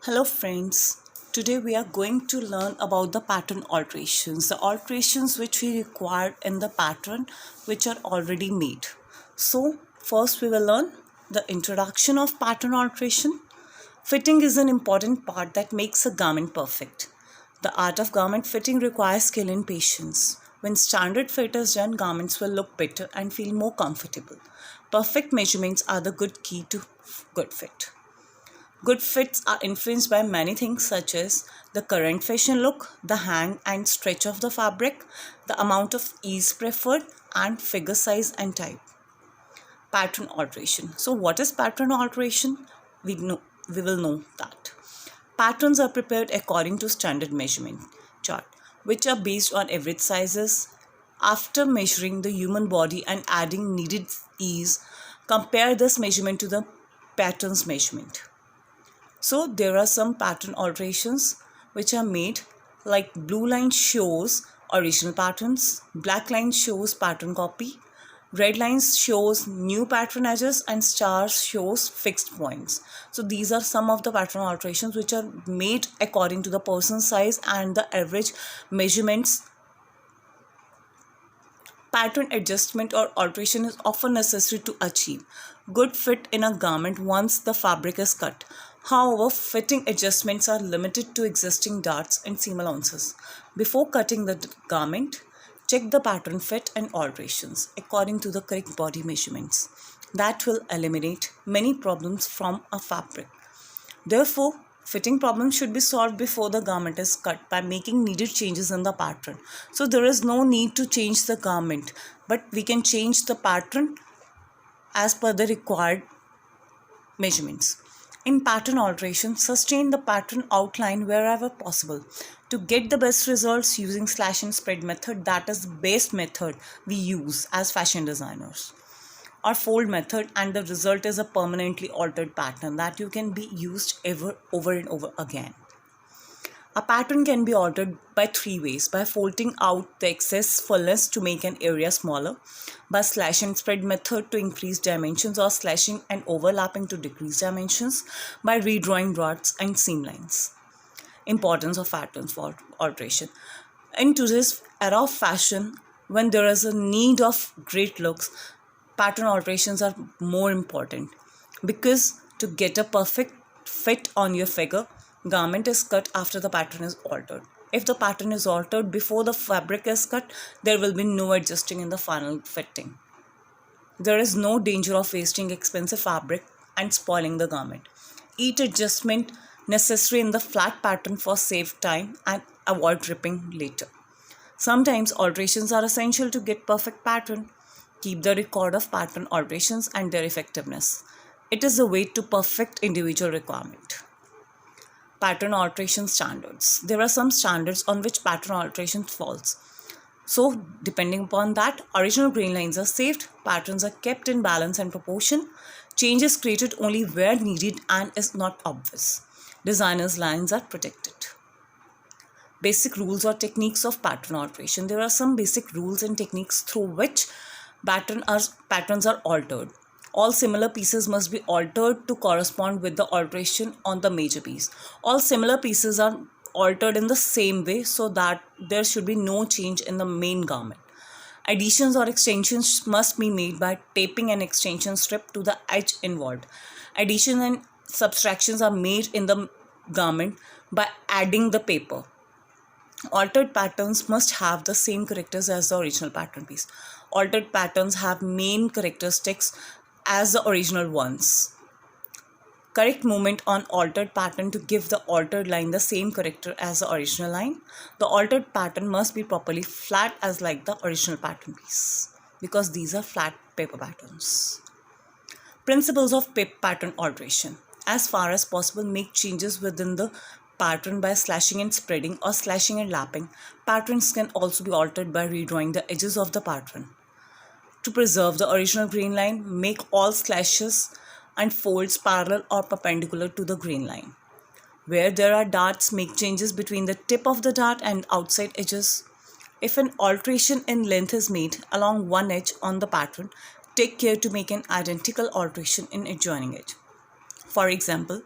Hello friends, today we are going to learn about the pattern alterations, the alterations which we require in the pattern which are already made. So first we will learn the introduction of pattern alteration. Fitting is an important part that makes a garment perfect. The art of garment fitting requires skill and patience. When standard fit is done, garments will look better and feel more comfortable. Perfect measurements are the good key to good fit. Good fits are influenced by many things such as the current fashion look, the hang and stretch of the fabric, the amount of ease preferred, and figure size and type. Pattern alteration. So what is pattern alteration? We will know that. Patterns are prepared according to standard measurement chart, which are based on average sizes. After measuring the human body and adding needed ease, compare this measurement to the pattern's measurement. So there are some pattern alterations which are made, like blue line shows original patterns, black line shows pattern copy, red lines shows new pattern edges, and stars shows fixed points. So these are some of the pattern alterations which are made according to the person size and the average measurements. Pattern adjustment or alteration is often necessary to achieve good fit in a garment once the fabric is cut. However, fitting adjustments are limited to existing darts and seam allowances. Before cutting the garment, check the pattern fit and alterations according to the correct body measurements. That will eliminate many problems from a fabric. Therefore, fitting problems should be solved before the garment is cut by making needed changes in the pattern. So there is no need to change the garment, but we can change the pattern as per the required measurements. In pattern alteration, sustain the pattern outline wherever possible. To get the best results using slash and spread method, that is the best method we use as fashion designers. Or fold method, and the result is a permanently altered pattern that you can be used over and over again. A pattern can be altered by three ways: by folding out the excess fullness to make an area smaller, by slash and spread method to increase dimensions, or slashing and overlapping to decrease dimensions, by redrawing darts and seam lines. Importance of patterns for alteration. In today's era of fashion, when there is a need of great looks, pattern alterations are more important, because to get a perfect fit on your figure, garment is cut after the pattern is altered. If the pattern is altered before the fabric is cut, there will be no adjusting in the final fitting. There is no danger of wasting expensive fabric and spoiling the garment. Each adjustment necessary in the flat pattern for save time and avoid ripping later. Sometimes alterations are essential to get perfect pattern. Keep the record of pattern alterations and their effectiveness. It is a way to perfect individual requirement. Pattern alteration standards. There are some standards on which pattern alteration falls. So, depending upon that, original grain lines are saved, patterns are kept in balance and proportion, changes created only where needed and is not obvious. Designers' lines are protected. Basic rules or techniques of pattern alteration. There are some basic rules and techniques through which patterns are altered. All similar pieces must be altered to correspond with the alteration on the major piece. All similar pieces are altered in the same way so that there should be no change in the main garment. Additions or extensions must be made by taping an extension strip to the edge involved. Additions and subtractions are made in the garment by adding the paper. Altered patterns must have the same characters as the original pattern piece. Altered patterns have main characteristics as the original ones. Correct movement on altered pattern to give the altered line the same character as the original line. The altered pattern must be properly flat as like the original pattern piece, because these are flat paper patterns. Principles of pattern alteration. As far as possible, make changes within the pattern by slashing and spreading or slashing and lapping. Patterns can also be altered by redrawing the edges of the pattern. To preserve the original grain line, make all slashes and folds parallel or perpendicular to the grain line. Where there are darts, make changes between the tip of the dart and outside edges. If an alteration in length is made along one edge on the pattern, take care to make an identical alteration in adjoining edge. For example,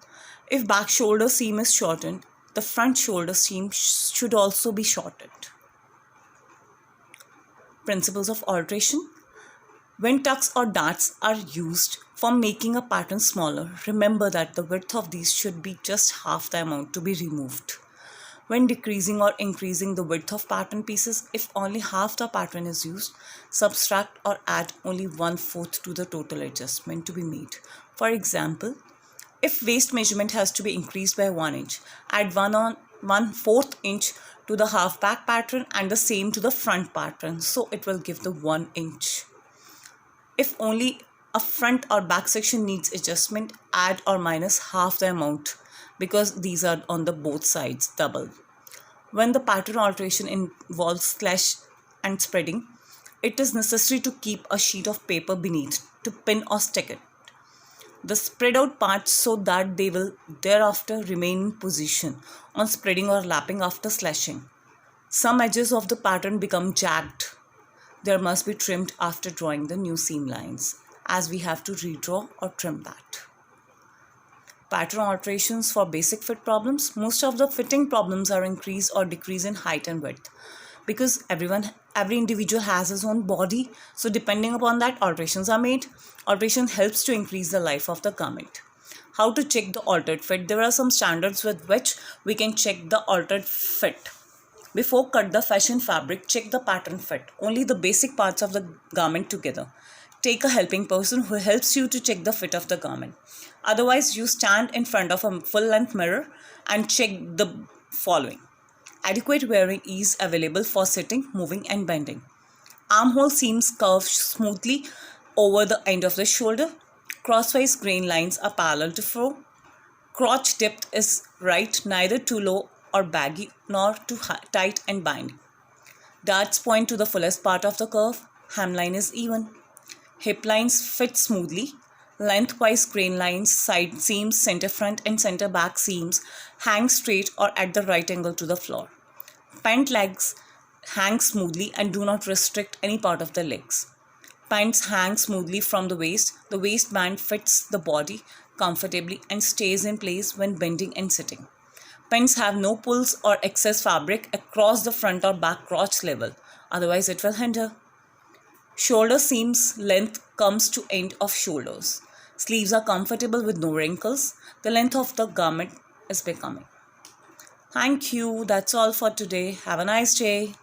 If back shoulder seam is shortened, the front shoulder seam should also be shortened. Principles of alteration. When tucks or darts are used for making a pattern smaller, remember that the width of these should be just half the amount to be removed. When decreasing or increasing the width of pattern pieces, if only half the pattern is used, subtract or add only 1/4 to the total adjustment to be made. For example, if waist measurement has to be increased by 1 inch, add 1/4 inch to the half back pattern and the same to the front pattern, so it will give the 1 inch. If only a front or back section needs adjustment, add or minus half the amount because these are on the both sides double. When the pattern alteration involves slash and spreading, it is necessary to keep a sheet of paper beneath to pin or stick it. The spread out parts so that they will thereafter remain in position on spreading or lapping after slashing. Some edges of the pattern become jagged. There must be trimmed after drawing the new seam lines, as we have to redraw or trim that. Pattern alterations for basic fit problems. Most of the fitting problems are increase or decrease in height and width because every individual has his own body, so depending upon that alterations are made. Alteration helps to increase the life of the garment. How to check the altered fit? There are some standards with which we can check the altered fit. Before cut the fashion fabric, check the pattern fit, only the basic parts of the garment together. Take a helping person who helps you to check the fit of the garment. Otherwise, you stand in front of a full-length mirror and check the following. Adequate wearing is available for sitting, moving and bending. Armhole seams curve smoothly over the end of the shoulder. Crosswise grain lines are parallel to floor. Crotch depth is right, neither too low or baggy nor too tight and binding. Darts point to the fullest part of the curve. Hemline is even. Hip lines fit smoothly. Lengthwise grain lines, side seams, center front and center back seams hang straight or at the right angle to the floor. Pant legs hang smoothly and do not restrict any part of the legs. Pants hang smoothly from the waist. The waistband fits the body comfortably and stays in place when bending and sitting. Pants have no pulls or excess fabric across the front or back crotch level, otherwise it will hinder. Shoulder seams length comes to end of shoulders. Sleeves are comfortable with no wrinkles. The length of the garment is becoming. Thank you. That's all for today. Have a nice day.